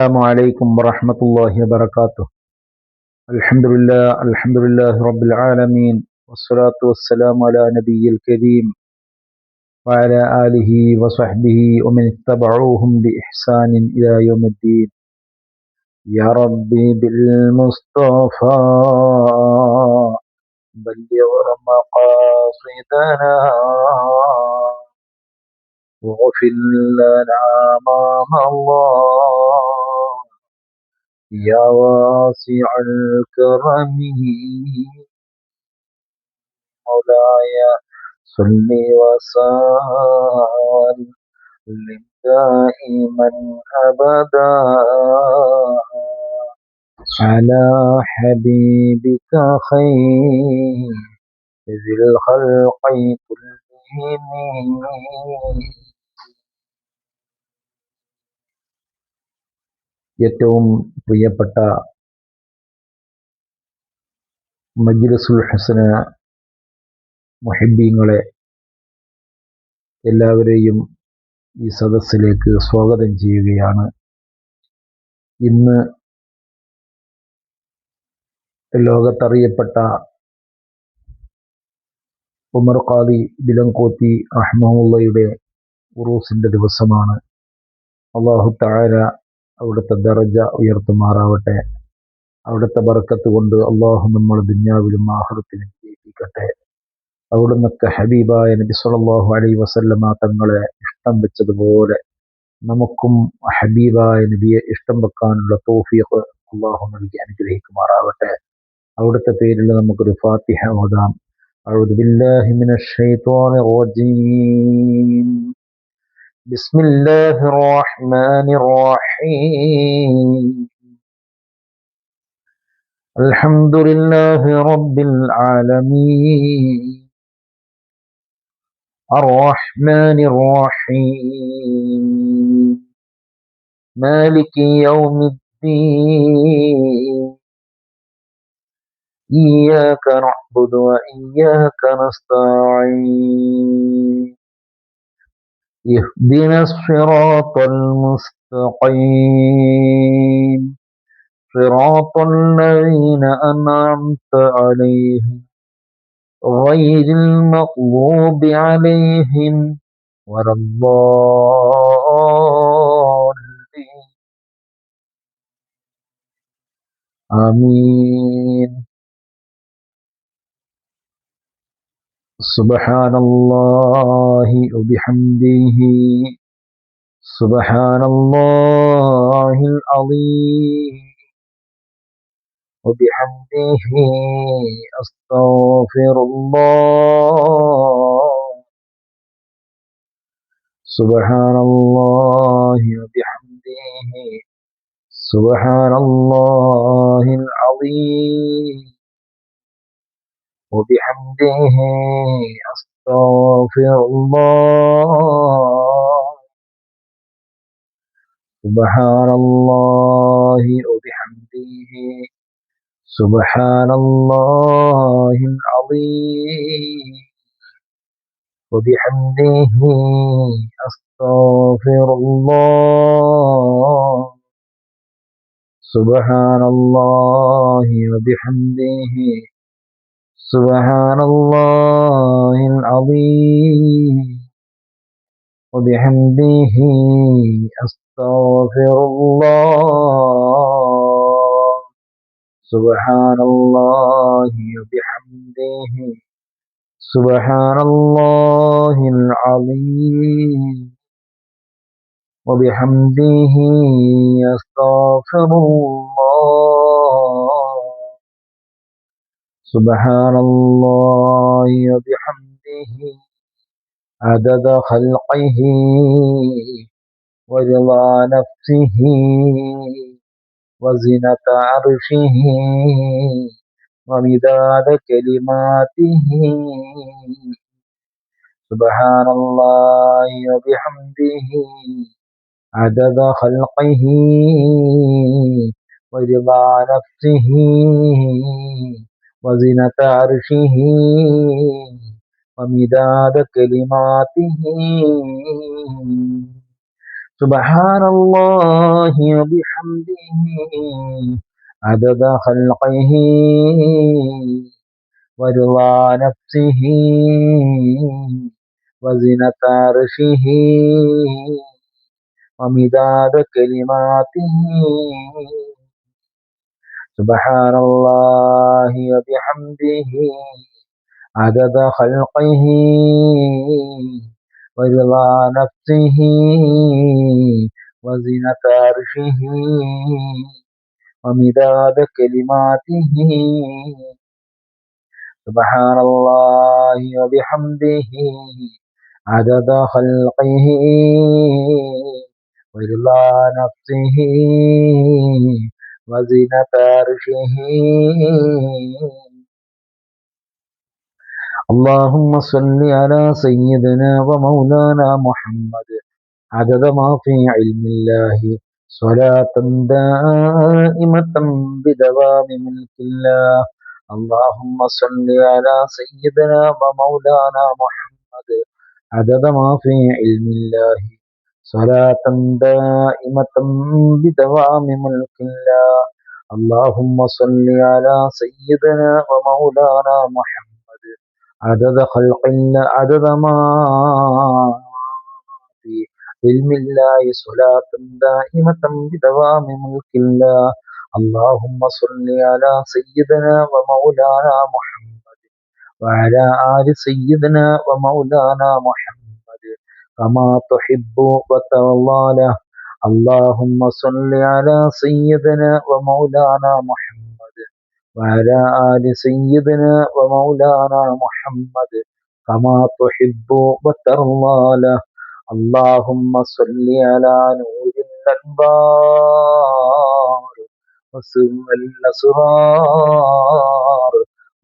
السلام عليكم ورحمة الله وبركاته. الحمد لله رب العالمين، والصلاة والسلام على نبي الكريم وعلى آله وصحبه ومن اتبعوهم بإحسان إلى يوم الدين. يا ربي بالمصطفى بلغ مقاصدنا واغفر لنا ما الله يا واسع الكرم. مولاي صل وسلم دائما أبدا على حبيبك خير ذي الخلق كلهم. ഏറ്റവും പ്രിയപ്പെട്ട മജ്ലിസുൽ ഹുസ്ന മുഹിബ്ബീങ്ങളെ, എല്ലാവരെയും ഈ സദസ്സിലേക്ക് സ്വാഗതം ചെയ്യുകയാണ്. ഇന്ന് ലോകത്തറിയപ്പെട്ട ഉമർ ഖാദി ബിലങ്കോത്തി റഹ്മഹുള്ളയുടെ ഉറൂസിന്റെ ദിവസമാണ്. അല്ലാഹു തആല അവിടുത്തെ ദറജ ഉയർത്തുമാറാവട്ടെ. അവിടുത്തെ ബർക്കത്ത് കൊണ്ട് അള്ളാഹു നമ്മൾ ദുനിയാവിലും ആഖിറത്തിലും ജയിപ്പിക്കട്ടെ. അവിടുന്നൊക്കെ ഹബീബായ നബി സല്ലല്ലാഹു അലൈഹി വസല്ലമ തങ്ങളെ ഇഷ്ടം വെച്ചതുപോലെ നമുക്കും ഹബീബായ നബിയെ ഇഷ്ടം വെക്കാനുള്ള തൗഫീഖ് അള്ളാഹു നൽകി അനുഗ്രഹിക്കുമാറാവട്ടെ. അവിടുത്തെ പേരിൽ നമുക്കൊരു ഫാത്തിഹ ഓതാം. അഊദു ബില്ലാഹി മിനശ് ശൈത്വാനിർ റജീം. ബിസ്മില്ലാഹിർ റഹ്മാനിർ റഹീം. അൽഹംദുലില്ലാഹി റബ്ബിൽ ആലമീൻ അർറഹ്മാനിർ റഹീം മാലികി യൗമിദ്ദീൻ ഇയ്യാക നഅ്ബുദു വ ഇയ്യാക നസ്തഈൻ ഇഹ്ദിനസ് സിറാത്തൽ മുസ്തഖീം സിറാത്തൽ ലദീന അൻഅംത അലൈഹിം ഗൈറിൽ മഗ്ദൂബി അലൈഹിം വലദ്ദാലിൻ. ആമീൻ. സുബ്ഹാനല്ലാഹി വബിഹംദിഹി സുബ്ഹാനല്ലാഹിൽ അളീം വബിഹംദിഹി അസ്തഗ്ഫിറുല്ലാഹ്. സുബ്ഹാനല്ലാഹി വബിഹംദിഹി സുബ്ഹാനല്ലാഹിൽ അളീം വബിഹംദിഹി അസ്തഗ്ഫിറുല്ലാഹ്. സുബ്ഹാനല്ലാഹി വബിഹംദിഹി സുബ്ഹാനല്ലാഹിൽ അളീം വബിഹംദിഹി അസ്തഗ്ഫിറുല്ലാഹ്. സുബ്ഹാനല്ലാഹി വബിഹംദിഹി സുബ്ഹാനല്ലാഹിൽ അളീം വബിഹംദിഹി അസ്തഗ്ഫിറുല്ലാഹ്. സുബ്ഹാനല്ലാഹി വബിഹംദിഹി സുബ്ഹാനല്ലാഹിൽ അളീം വബിഹംദിഹി അസ്തഗ്ഫിറുല്ലാഹ്. സുബ്ഹാനല്ലാഹി വബിഹംദിഹി അദദ ഖൽഖിഹി വറിളാ നഫ്സിഹി വസിനത അർശിഹി വമിദാദ കലിമാതിഹി. സുബ്ഹാനല്ലാഹി വബിഹംദിഹി അദദ ഖൽഖിഹി വറിളാ നഫ്സിഹി വസിനത അർശിഹി വമിദാദ കലിമാതിഹി. സുബ്ഹാനല്ലാഹി വബിഹംദിഹി അദദ ഖൽഖിഹി വറിളാ നഫ്സിഹി വസിനത അർശിഹി വമിദാദ കലിമാതിഹി സുബ്ഹാനല്ലാഹി വബിഹംദിഹി അദദ ഖൽഖിഹി വറിളാ നഫ്സിഹി വസിനത അർശിഹി വമിദാദ കലിമാതിഹി സുബ്ഹാനല്ലാഹി വബിഹംദിഹി അദദ ഖൽഖിഹി വറിളാ നഫ്സിഹി വസിനത അർശിഹി اللهم صل على سيدنا ومولانا محمد عدد ما في علم الله صلاة دائمة بدوام ملك الله. اللهم صل على سيدنا ومولانا محمد عدد ما في علم الله صلاة دائمة بدوام ملك الله. اللهم صل على سيدنا ومولانا محمد عدد خلق الله عدد ما في علم الله صلاة دائمة بدوام ملك الله. اللهم صل على سيدنا ومولانا محمد وعلى آل سيدنا ومولانا محمد كما تحب وترضى له. اللهم صل على سيدنا ومولانا محمد وعلى آل سيدنا ومولانا محمد كما تحب وترضى له. اللهم صل على نور الأنبار وسر الأسرار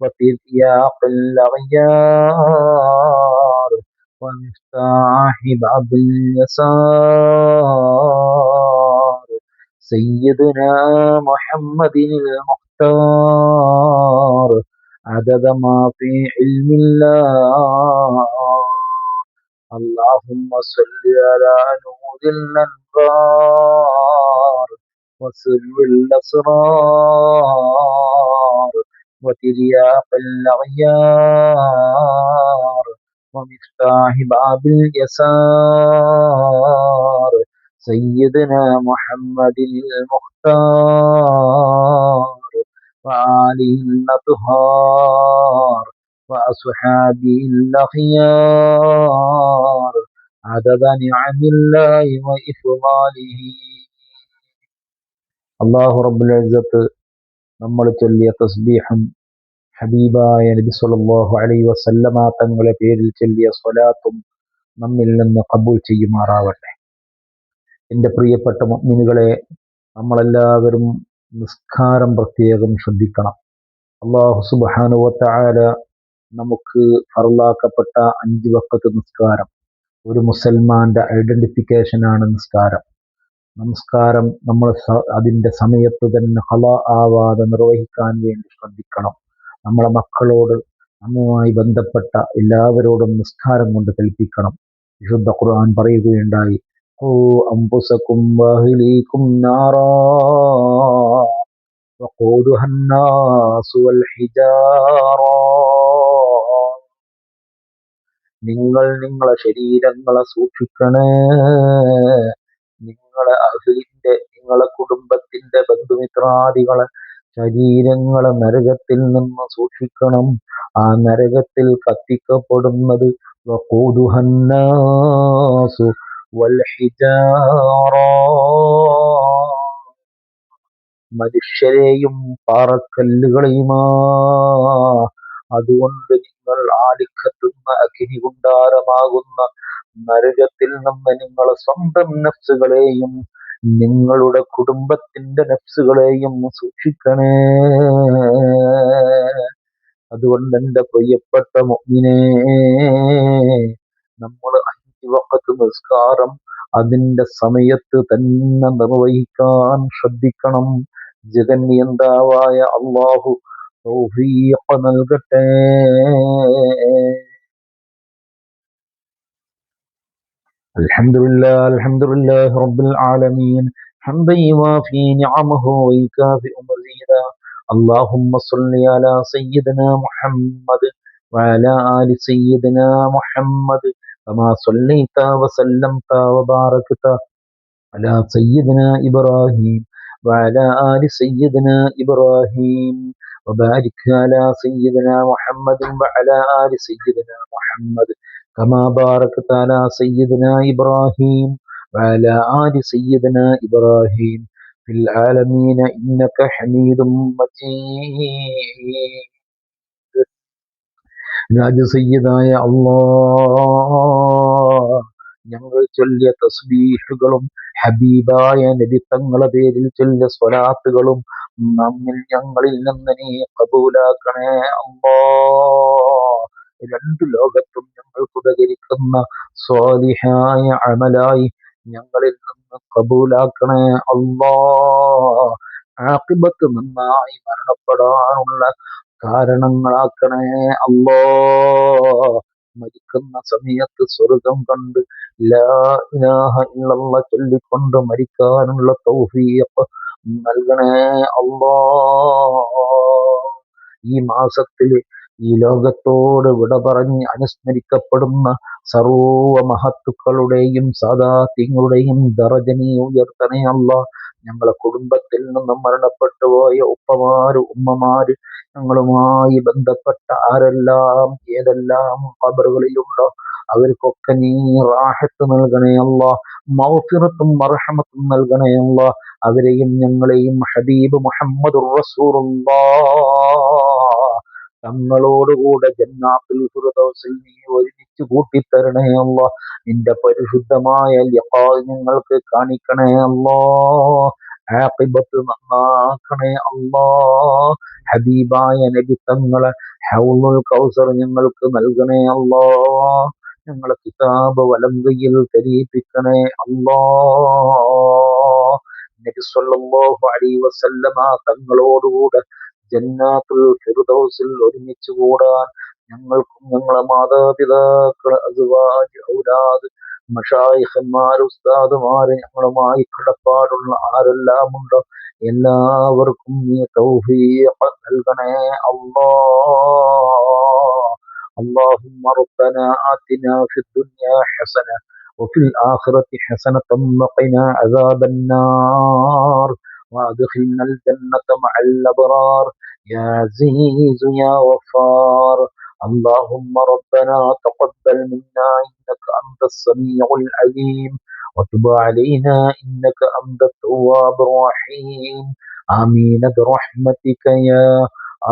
وترياق الأغيار ومفتاح باب اليسار سيدنا محمد المختار عدد ما في علم الله. اللهم صل على نور الأنبار وسر الأسرار وترياق الأغيار ومفتاح باب اليسار سيدنا محمد المختار وآله الأطهار وأصحابه الأخيار عدد نعم الله وإفضاله. അല്ലാഹു റബ്ബുൽ ഇസ്സത്ത് നമ്മൾ ചൊല്ലിയ തസ്ബീഹും ഹബീബായ നബി സല്ലല്ലാഹു അലൈഹി വസല്ലമ തങ്ങളുടെ പേരിൽ ചൊല്ലിയ സ്വലാത്തും നമ്മിൽ നിന്ന് ഖബൂൽ ചെയ്യുമാറാവട്ടെ. എൻ്റെ പ്രിയപ്പെട്ട മുഅ്മിനുകളെ, നമ്മളെല്ലാവരും നിസ്കാരം പ്രത്യേകം ശ്രദ്ധിക്കണം. അല്ലാഹു സുബ്ഹാനഹു വ തആല നമുക്ക് ഫർളാക്കപ്പെട്ട 5 വഖത്ത് നിസ്കാരം, ഒരു മുസൽമാന്റെ ഐഡന്റിഫിക്കേഷനാണ് നിസ്കാരം. നമസ്കാരം നമ്മൾ അതിൻ്റെ സമയത്ത് തന്നെ ഖളാ ആവാതെ നിർവഹിക്കാൻ വേണ്ടി ശ്രദ്ധിക്കണം. നമ്മളെ മക്കളോട്, നമ്മുമായി ബന്ധപ്പെട്ട എല്ലാവരോടും നിസ്കാരം കൊണ്ട് കൽപ്പിക്കണം. വിശുദ്ധ ഖുർആൻ പറയുകയുണ്ടായി, ഖൂ അൻഫുസകും വഅഹ്ലീകും നാറാ വഖൂദുഹ അന്നാസു വൽ ഹിജാറാ. നിങ്ങൾ നിങ്ങളെ ശരീരങ്ങളെ സൂക്ഷിക്കണേ, നിങ്ങളെ അഹ്ലിന്റെ, നിങ്ങളെ കുടുംബത്തിന്റെ ബന്ധുമിത്രാദികളെ ശരീരങ്ങളെ നരകത്തിൽ നിന്ന് സൂക്ഷിക്കണം. ആ നരകത്തിൽ കത്തിക്കപ്പെടുന്നത് വഖൂദുഹ അന്നാസു വൽ ഹിജാറാ, മനുഷ്യരെയും പാറക്കല്ലുകളെയുമാ. അതുകൊണ്ട് നിങ്ങൾ ആളിക്കത്തുന്ന അഗ്നികുണ്ടാരമാകുന്ന നരകത്തിൽ നിന്ന് നിങ്ങളെ സ്വന്തം നഫ്സുകളെയും നിങ്ങളുടെ കുടുംബത്തിന്റെ നഫ്സുകളെയും സൂക്ഷിക്കണേ. അതുകൊണ്ട് എൻ്റെ പ്രിയപ്പെട്ട മുഅ്മിനേ, നമ്മൾ 5 വഖത്ത് നിസ്കാരം അതിൻ്റെ സമയത്ത് തന്നെ നിർവഹിക്കാൻ ശ്രദ്ധിക്കണം. ജഗന്നിയന്താവായ അല്ലാഹു തൗഫീഖ് നൽകട്ടെ. الحمد لله رب العالمين حمدا يوافي نعمه ويكافئ مزيدا. اللهم صل على سيدنا محمد وعلى آل سيدنا محمد كما صليت وسلمت وباركت على سيدنا إبراهيم وعلى آل سيدنا إبراهيم، وبارك على سيدنا محمد وعلى آل سيدنا محمد كما باركت على سيدنا إبراهيم وعلى آل سيدنا إبراهيم في العالمين إنك حميد مجيد. രാജസയ്യിദായ അല്ലാഹ്, ഞങ്ങൾ ചൊല്ലിയ തസ്ബീഹുകളും ഹബീബായ നബി തങ്ങളെ പേരിൽ ചൊല്ലിയ സ്വലാത്തുകളും ഞങ്ങളിൽ നിന്ന് നീ കബൂലാക്കണേ അല്ലാഹ്. രണ്ട് ലോകത്തും ഞങ്ങൾക്ക് ഉപകരിക്കുന്ന സ്വാലിഹായ അമലായി ഞങ്ങളിൽ നിന്ന് കബൂലാക്കണേ അല്ലാഹ്. ആഖിബത്ത് നന്നായി മരണപ്പെടാനുള്ള കാരണങ്ങളാക്കണേ അല്ലാ. മരിക്കുന്ന സമയത്ത് സ്വർഗം കണ്ട് ലാ ഇലാഹ ഇല്ലല്ലാഹ് ചൊല്ലിക്കൊണ്ട് മരിക്കാനുള്ള തൗഫീഖ് നൽകണേ അല്ലാ. ഈ മാസത്തില് ഈ ലോകത്തോട് വിട പറഞ്ഞ് അനുസ്മരിക്കപ്പെടുന്ന സർവ മഹത്തുക്കളുടെയും സാദാത്യങ്ങളുടെയും ദറജ നീ ഉയർത്തണേ അല്ലാ. ഞങ്ങളെ കുടുംബത്തിൽ നിന്നും മരണപ്പെട്ടു പോയ ഉപ്പമാര് ഉമ്മമാര് ഞങ്ങളുമായി ബന്ധപ്പെട്ട ആരെല്ലാം ഏതെല്ലാം ഖബറുകളിലുണ്ടോ അവർക്കൊക്കെ നീ റാഹത്ത് നൽകണേ അല്ലാ. മഗ്ഫിറത്തും മർഹമത്തും നൽകണേ അല്ലാ. അവരെയും ഞങ്ങളെയും ഹബീബ് മുഹമ്മദുർ റസൂലുള്ളാഹ് തങ്ങളോടുകൂടെ ജന്നാത്തുൽ ഫിർദൗസിൽ നീ ഒരുമിച്ച് കൂട്ടിത്തരണേ അല്ലാ. നിന്റെ പരിശുദ്ധമായ ലിഖാ ഞങ്ങൾക്ക് കാണിക്കണേ അല്ലാ. ആഖിബത്ത് നന്നാക്കണേ അല്ലാ. ഹബീബായ നബി തങ്ങളെ ഹൗലുൽ കൗസർ ഞങ്ങൾക്ക് നൽകണേ അല്ലാ. ഞങ്ങളെ കിതാബ് വലം കയ്യിൽ കരീപ്പിക്കണേ അല്ലാ. നബി സല്ലല്ലാഹു അലൈഹി വസല്ലമ തങ്ങളോടുകൂടെ ജന്നാത്തുൽ ഫിർദൗസിൽ ഒരുമിച്ച് കൂടാൻ ഞങ്ങൾക്കും ഞങ്ങളെ മാതാപിതാക്കളെ അസ്വാജ് ഔലാദ് മശായിഖന്മാർ ഉസ്താദുമാര് ഞങ്ങളുമായി കടപ്പാടുള്ള ആരെല്ലാം ഉണ്ടോ എല്ലാവർക്കും നീ തൗഫീഖ് നൽകണേ അല്ലാഹ്. اللهم ربنا آتنا في الدنيا حسنة وفي الآخرة حسنة وقنا عذاب النار وأدخلنا الجنة مع الأبرار يا عزيز يا غفار. اللهم ربنا تقبل منا إنك أنت السميع العليم وتب علينا إنك أنت التواب الرحيم. آمين برحمتك يا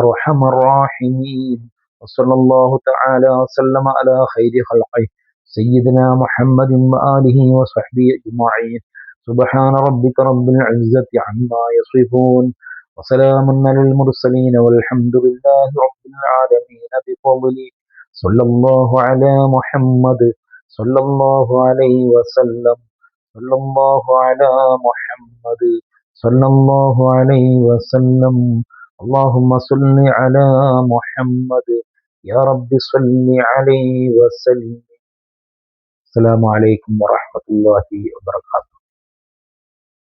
أرحم الراحمين. وصلى الله تعالى وسلم على خير خلقه سيدنا محمد وآله وصحبه أجمعين. سبحان ربك رب العزة عما يصفون وسلام على المرسلين والحمد لله رب العالمين بفضله. صلى الله على محمد صلى الله عليه وسلم. صلى الله على محمد صلى الله عليه وسلم. اللهم صل على محمد يا رب صل عليه وسلم. السلام عليكم ورحمة الله وبركاته.